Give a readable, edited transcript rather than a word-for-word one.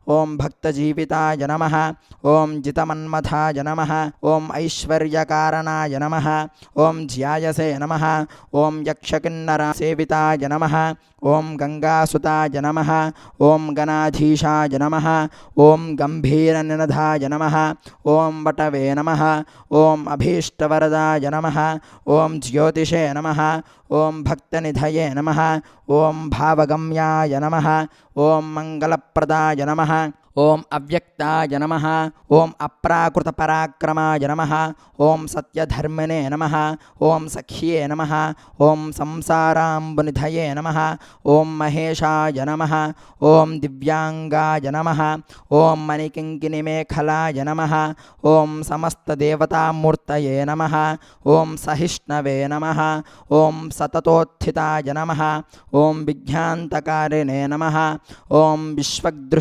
ఓం భక్తజీవితాయ నమః ఓం జితమన్మథాయ నమః ఓం ఐశ్వర్యకారణాయ నమః ఓం జ్యాయసే నమః ఓం యక్షకిన్నరసేవితాయ నమః ఓం గంగాసుతాయ నమః ఓం గణాధీశాయ నమః ఓం గంభీరనినధాయ నమః ఓం వటవే నమః ఓం అభీష్టవరదాయ నమః ఓం జ్యోతిషే నమః ఓం భక్తనిధయే నమః ఓం భావగమ్యాయ నమః ఓం మంగళప్రదాయ నమః ఓం అవ్యక్తాయ నమః ఓం అప్రాకృతపరాక్రమాయ నమః ఓం సత్యధర్మిణే నమః ఓం సఖ్యే నమః ఓం సంసారాంబునిధయే నమః ఓం మహేశాయ నమః ఓం దివ్యాంగాయ నమః ఓం మణికింకిణిమేఖలాయ నమః ఓం సమస్తదేవతామూర్తయే నమః ఓం సహిష్ణవే నమః ఓం సతతోత్థితాయ నమః ఓం విజ్ఞాంతకారిణే నమః ఓం విశ్వదృ